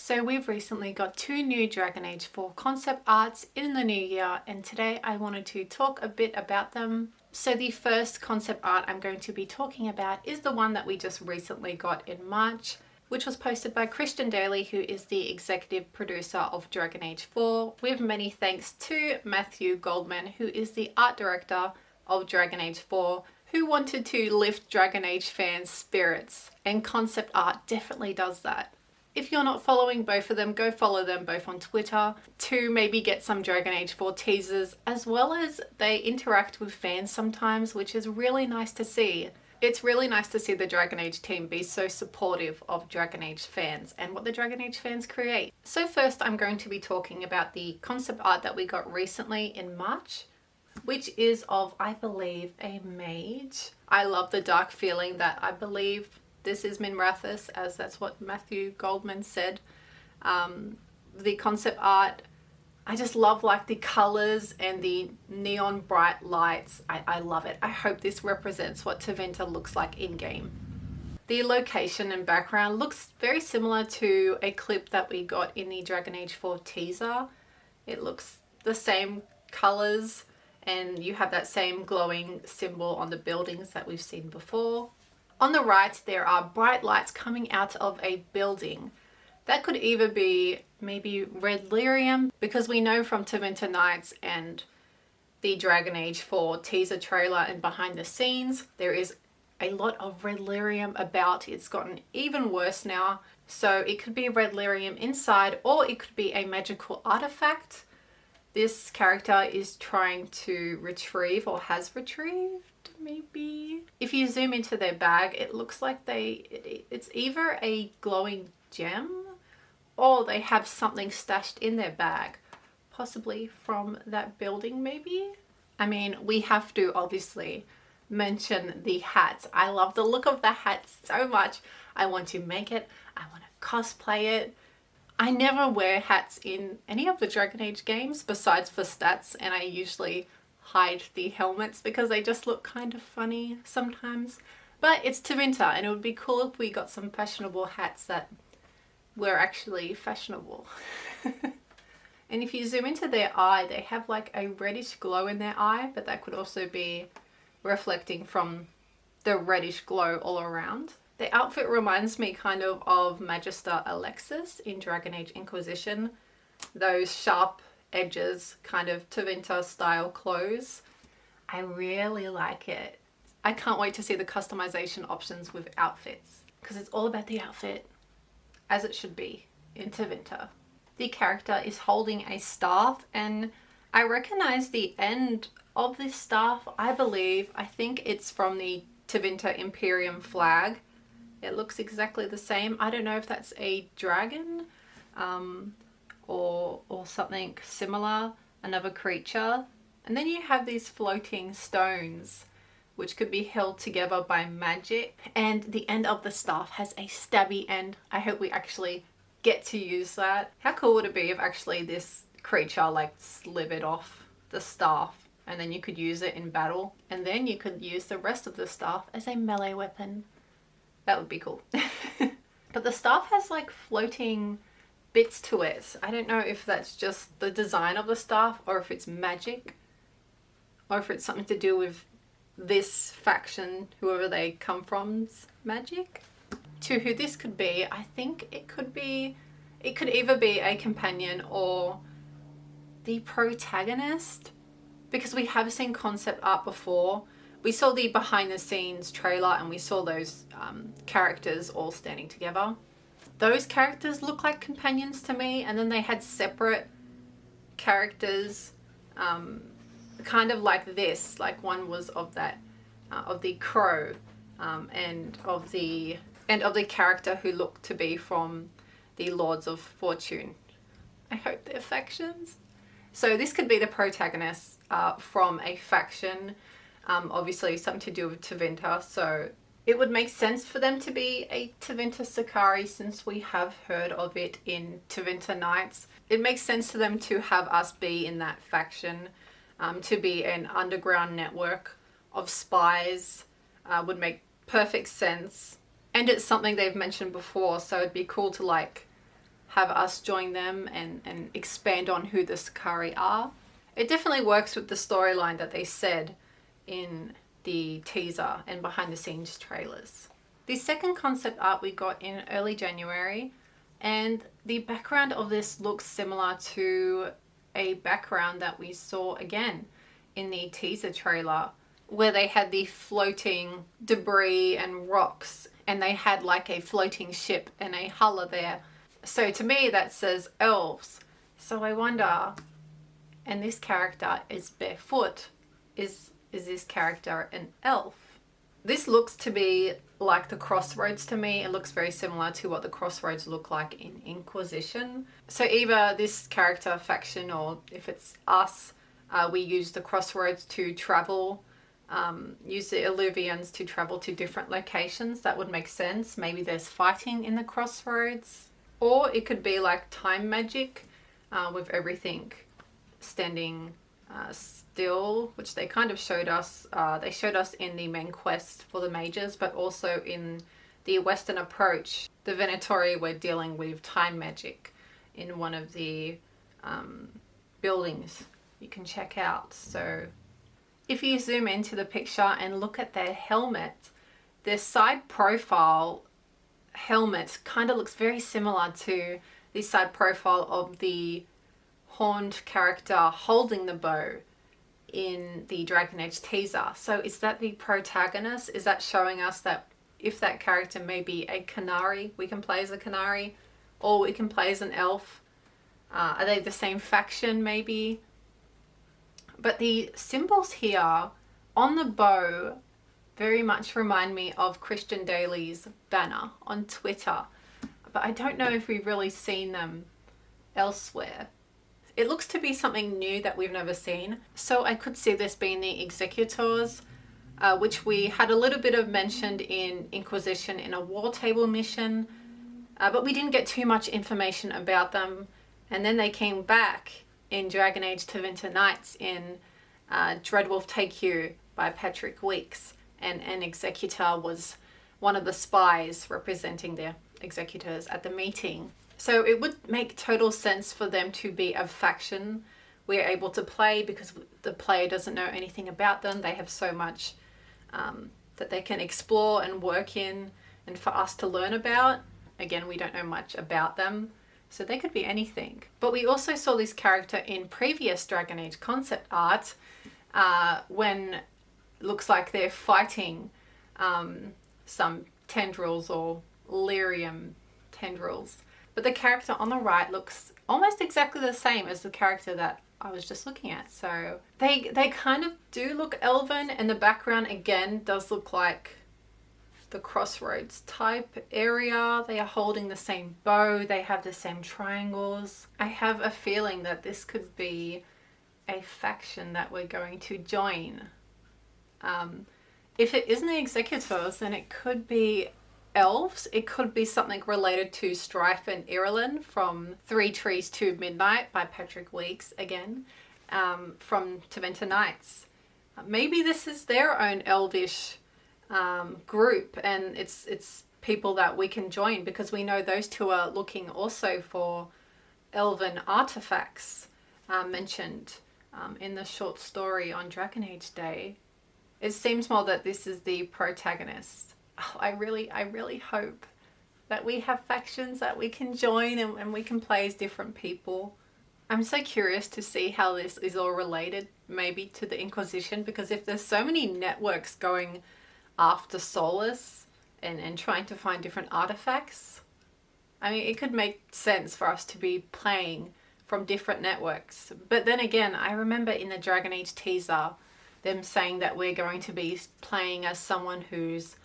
So we've recently got 2 new Dragon Age 4 concept arts in the new year, and today I wanted to talk a bit about them. So the first concept art I'm going to be talking about is the one that we just recently got in March, which was posted by Christian Daly, who is the executive producer of Dragon Age 4, with many thanks to Matthew Goldman, who is the art director of Dragon Age 4, who wanted to lift Dragon Age fans' spirits, and concept art definitely does that. If you're not following both of them, go follow them both on Twitter to maybe get some Dragon Age 4 teasers, as well as they interact with fans sometimes, which is really nice to see. It's really nice to see the Dragon Age team be so supportive of Dragon Age fans and what the Dragon Age fans create. So first I'm going to be talking about the concept art that we got recently in March, which is of, I believe, a mage. I love the dark feeling that I believe this is Minrathous, as that's what Matthew Goldman said. The concept art, I just love like the colors and the neon bright lights. I love it. I hope this represents what Tevinter looks like in game. The location and background looks very similar to a clip that we got in the Dragon Age 4 teaser. It looks the same colors, and you have that same glowing symbol on the buildings that we've seen before. On the right, there are bright lights coming out of a building. That could either be maybe red lyrium, because we know from Tevinter Nights and the Dragon Age 4 teaser trailer and behind the scenes, there is a lot of red lyrium about. It's gotten even worse now. So it could be red lyrium inside, or it could be a magical artifact this character is trying to retrieve, or has retrieved. Maybe. If you zoom into their bag, it looks like it's either a glowing gem or they have something stashed in their bag, possibly from that building maybe. I mean, we have to obviously mention the hats. I love the look of the hat so much. I want to make it. I want to cosplay it. I never wear hats in any of the Dragon Age games besides for stats, and I usually hide the helmets because they just look kind of funny sometimes. But it's Tevinter, and it would be cool if we got some fashionable hats that were actually fashionable. And if you zoom into their eye, they have like a reddish glow in their eye, but that could also be reflecting from the reddish glow all around. The outfit reminds me kind of Magister Alexis in Dragon Age Inquisition. Those sharp edges, kind of Tevinter style clothes. I really like it. I can't wait to see the customization options with outfits, because it's all about the outfit, as it should be in Tevinter. The character is holding a staff, and I recognize the end of this staff. I think it's from the Tevinter Imperium flag. It looks exactly the same. I don't know if that's a dragon, or something similar, another creature. And then you have these floating stones which could be held together by magic, and the end of the staff has a stabby end. I hope we actually get to use that. How cool would it be if actually this creature like slivered off the staff, and then you could use it in battle, and then you could use the rest of the staff as a melee weapon. That would be cool. But the staff has like floating bits to it. I don't know if that's just the design of the staff, or if it's magic, or if it's something to do with this faction, whoever they come from's magic. To who this could be, I think it could either be a companion or the protagonist, because we have seen concept art before. We saw the behind the scenes trailer, and we saw those characters all standing together. Those characters look like companions to me, and then they had separate characters, kind of like this. Like one was of that, of the crow, and of the character who looked to be from the Lords of Fortune. I hope they're factions. So this could be the protagonist from a faction, obviously something to do with Tevinter. So it would make sense for them to be a Tevinter Sakari, since we have heard of it in Tevinter Nights. It makes sense to them to have us be in that faction, to be an underground network of spies. Would make perfect sense. And it's something they've mentioned before, so it'd be cool to like have us join them and expand on who the Sakari are. It definitely works with the storyline that they said in the teaser and behind the scenes trailers. The second concept art we got in early January, and the background of this looks similar to a background that we saw again in the teaser trailer, where they had the floating debris and rocks, and they had like a floating ship and a hulla there. So to me that says elves. So I wonder, and this character is barefoot, is this character an elf? This looks to be like the Crossroads to me. It looks very similar to what the Crossroads look like in Inquisition. So either this character faction, or if it's us, we use the Crossroads to travel, use the Illuvians to travel to different locations. That would make sense. Maybe there's fighting in the Crossroads. Or it could be like time magic, with everything standing still, which they kind of showed us. They showed us in the main quest for the mages, but also in the Western Approach, the Venatori were dealing with time magic in one of the buildings you can check out. So if you zoom into the picture and look at their helmet, their side profile helmet kind of looks very similar to the side profile of the horned character holding the bow in the Dragon Age teaser. So is that the protagonist? Is that showing us that if that character may be a Canary, we can play as a Canary, or we can play as an elf? Are they the same faction maybe? But the symbols here on the bow very much remind me of Christian Daly's banner on Twitter, but I don't know if we've really seen them elsewhere. It looks to be something new that we've never seen. So I could see this being the Executors, which we had a little bit of mentioned in Inquisition in a war table mission, but we didn't get too much information about them. And then they came back in Dragon Age to Winter Nights in Dreadwolf Thankyou by Patrick Weeks, and an Executor was one of the spies representing the Executors at the meeting. So it would make total sense for them to be a faction we're able to play, because the player doesn't know anything about them. They have so much that they can explore and work in, and for us to learn about. Again, we don't know much about them, so they could be anything. But we also saw this character in previous Dragon Age concept art, when it looks like they're fighting some tendrils or lyrium tendrils. But the character on the right looks almost exactly the same as the character that I was just looking at. So they kind of do look elven, and the background again does look like the Crossroads type area. They are holding the same bow. They have the same triangles. I have a feeling that this could be a faction that we're going to join. If it isn't the Executors, then it could be elves. It could be something related to Strife and Irulan from Three Trees to Midnight by Patrick Weeks again, from Teventa Nights. Maybe this is their own elvish group, and it's people that we can join, because we know those two are looking also for elven artifacts mentioned in the short story on Dragon Age Day. It seems more that this is the protagonist. Oh, I really hope that we have factions that we can join, and we can play as different people. I'm so curious to see how this is all related maybe to the Inquisition, because if there's so many networks going after Solus and trying to find different artifacts, I mean, it could make sense for us to be playing from different networks. But then again, I remember in the Dragon Age teaser them saying that we're going to be playing as someone who's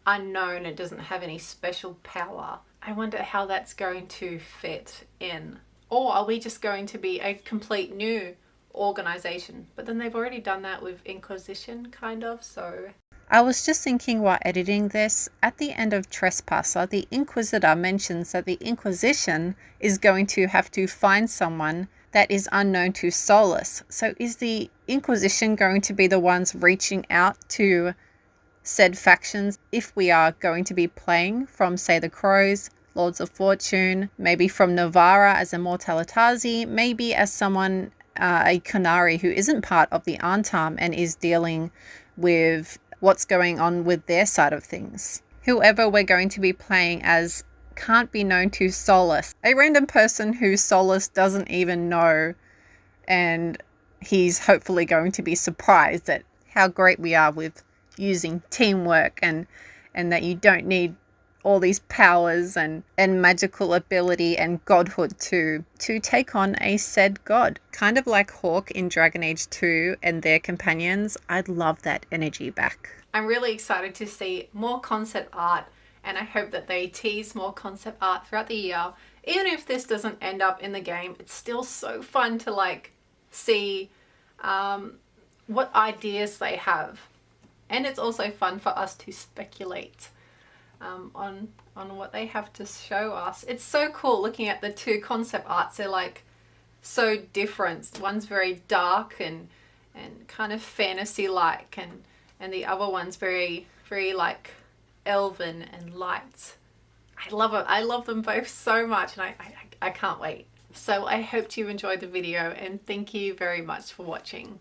unknown and doesn't have any special power. I wonder how that's going to fit in. Or are we just going to be a complete new organization? But then they've already done that with Inquisition, kind of, so... I was just thinking while editing this, at the end of Trespasser, the Inquisitor mentions that the Inquisition is going to have to find someone that is unknown to Solus. So is the Inquisition going to be the ones reaching out to said factions if we are going to be playing from, say, the Crows, Lords of Fortune, maybe from Navara as a Mortalitazi, maybe as someone, a Kunari who isn't part of the Antam and is dealing with what's going on with their side of things. Whoever we're going to be playing as can't be known to Solus, a random person who Solus doesn't even know, and he's hopefully going to be surprised at how great we are with using teamwork and that you don't need all these powers and magical ability and godhood to take on a said god. Kind of like Hawk in Dragon Age 2 and their companions. I'd love that energy back. I'm really excited to see more concept art, and I hope that they tease more concept art throughout the year. Even if this doesn't end up in the game, it's still so fun to like see what ideas they have. And it's also fun for us to speculate on what they have to show us. It's so cool looking at the two concept arts. They're like so different. One's very dark and kind of fantasy like, and the other one's very like elven and light. I love it. I love them both so much, and I can't wait. So I hope you enjoyed the video, and thank you very much for watching.